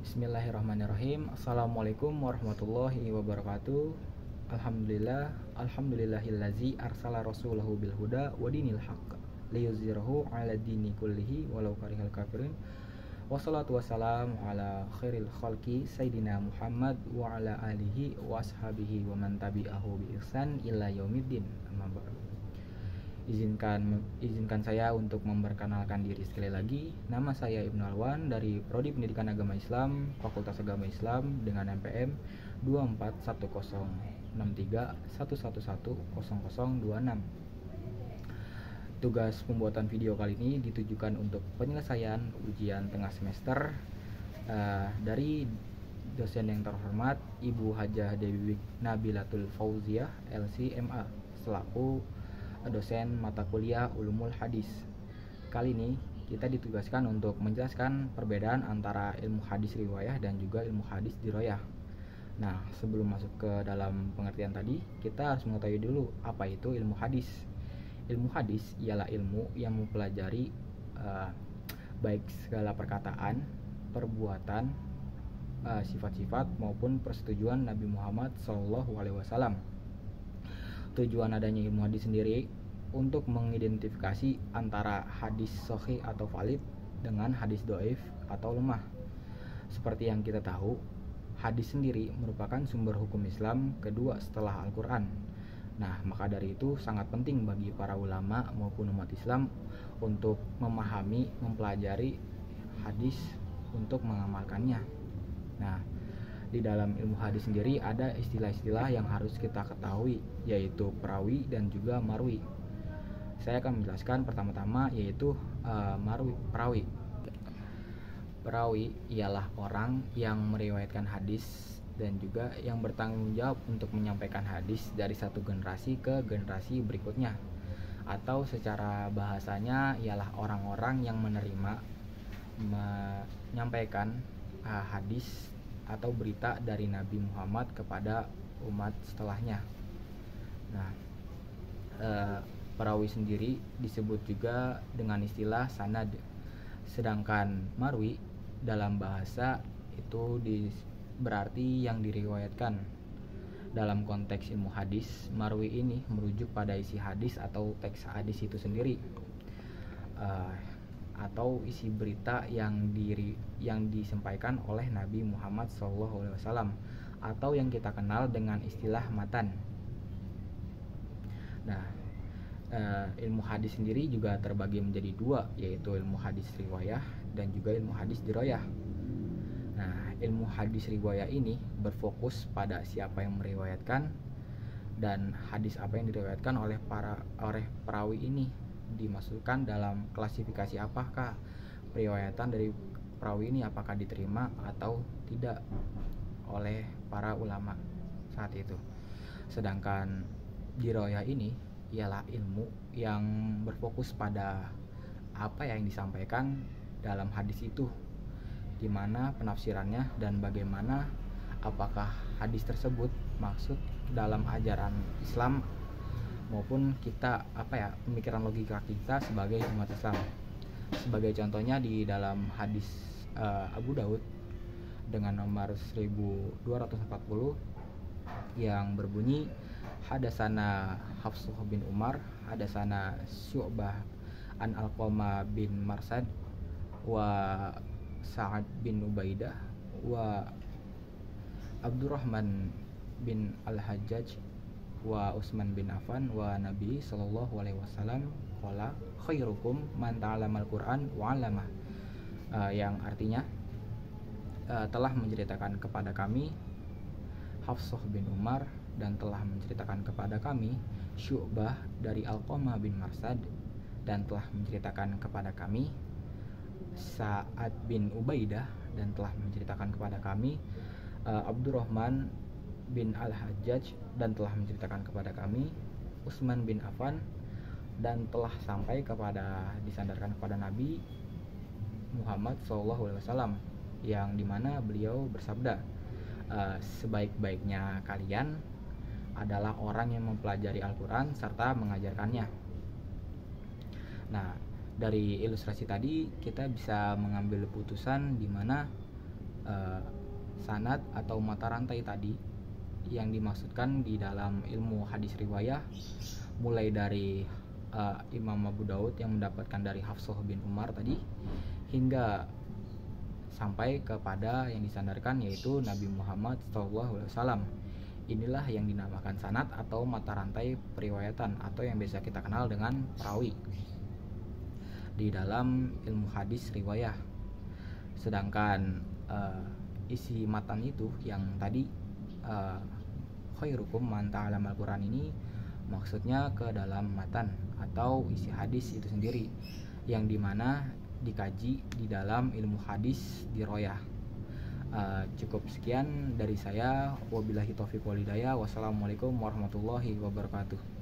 Bismillahirrahmanirrahim. Assalamualaikum warahmatullahi wabarakatuh. Alhamdulillahillazi arsala rasulahu bil huda wa dinil haqq liyuzhirahu 'ala dini kullihi walau karihal kafirin. Wassalatu wassalamu ala khairil khalqi sayyidina Muhammad wa ala alihi wa ashabihi wa man tabi'ahu bi ihsan ila yaumiddin. Amma ba'du. Izinkan saya untuk memperkenalkan diri sekali lagi. Nama saya Ibnu Alwan dari Prodi Pendidikan Agama Islam, Fakultas Agama Islam dengan NPM 24106311100026. Tugas pembuatan video kali ini ditujukan untuk penyelesaian ujian tengah semester dari dosen yang terhormat Ibu Hajah Dewi Nabilatul Fauziah LC MA selaku dosen mata kuliah Ulumul Hadis. Kali ini kita ditugaskan untuk menjelaskan perbedaan antara ilmu hadis riwayah dan juga ilmu hadis diroyah. Nah, sebelum masuk ke dalam pengertian tadi, kita harus mengetahui dulu apa itu ilmu hadis. Ilmu hadis ialah ilmu yang mempelajari baik segala perkataan, perbuatan, sifat-sifat maupun persetujuan Nabi Muhammad SAW. Tujuan adanya ilmu hadis sendiri untuk mengidentifikasi antara hadis sahih atau valid dengan hadis dhaif atau lemah. Seperti yang kita tahu, hadis sendiri merupakan sumber hukum Islam kedua setelah Al-Quran. Nah, maka dari itu sangat penting bagi para ulama maupun umat Islam untuk memahami, mempelajari hadis untuk mengamalkannya. Nah, di dalam ilmu hadis sendiri ada istilah-istilah yang harus kita ketahui, yaitu perawi dan juga marwi. Saya akan menjelaskan pertama-tama yaitu perawi. Perawi ialah orang yang meriwayatkan hadis dan juga yang bertanggung jawab untuk menyampaikan hadis dari satu generasi ke generasi berikutnya. Atau secara bahasanya ialah orang-orang yang menerima menyampaikan hadis atau berita dari Nabi Muhammad kepada umat setelahnya. Nah, perawi sendiri disebut juga dengan istilah sanad. Sedangkan marwi dalam bahasa itu berarti yang diriwayatkan. Dalam konteks ilmu hadis, marwi ini merujuk pada isi hadis atau teks hadis itu sendiri, atau isi berita yang disampaikan oleh Nabi Muhammad SAW atau yang kita kenal dengan istilah matan. Nah, ilmu hadis sendiri juga terbagi menjadi dua, yaitu ilmu hadis riwayah dan juga ilmu hadis diroyah. Nah, ilmu hadis riwayah ini berfokus pada siapa yang meriwayatkan dan hadis apa yang diriwayatkan oleh perawi ini dimasukkan dalam klasifikasi apakah periwayatan dari perawi ini apakah diterima atau tidak oleh para ulama saat itu. Sedangkan diroyah ini ialah ilmu yang berfokus pada apa yang disampaikan dalam hadis itu, gimana penafsirannya dan bagaimana apakah hadis tersebut maksud dalam ajaran Islam maupun kita pemikiran logika kita sebagai umat Islam. Sebagai contohnya di dalam hadis Abu Daud dengan nomor 1240 yang berbunyi hadasana Hafsuh bin Umar, hadasana Syu'bah an Alqamah bin Marsad wa Sa'ad bin Ubaidah wa Abdurrahman bin Al-Hajjaj wa Utsman bin Affan wa Nabi sallallahu alaihi wasallam qala khairukum man ta'allamal Qur'an wa 'allamah, yang artinya telah menceritakan kepada kami Hafsah bin Umar dan telah menceritakan kepada kami Syu'bah dari Alqamah bin Marsad dan telah menceritakan kepada kami Sa'ad bin Ubaidah dan telah menceritakan kepada kami Abdurrahman bin Al-Hajjaj dan telah menceritakan kepada kami Utsman bin Affan dan telah sampai disandarkan kepada Nabi Muhammad SAW, yang dimana beliau bersabda, sebaik-baiknya kalian adalah orang yang mempelajari Al-Quran serta mengajarkannya. Nah, dari ilustrasi tadi kita bisa mengambil putusan di mana sanad atau mata rantai tadi yang dimaksudkan di dalam ilmu hadis riwayah, mulai dari Imam Abu Daud yang mendapatkan dari Hafsah bin Umar tadi, hingga sampai kepada yang disandarkan yaitu Nabi Muhammad SAW. Inilah yang dinamakan sanad atau mata rantai periwayatan, atau yang biasa kita kenal dengan perawi di dalam ilmu hadis riwayah. Sedangkan isi matan itu yang tadi khairukum man ta'allama al-Quran ini maksudnya ke dalam matan atau isi hadis itu sendiri, yang dimana dikaji di dalam ilmu hadis diroyah. Cukup sekian dari saya, wabillahi taufiq wal hidayah. Wassalamualaikum warahmatullahi wabarakatuh.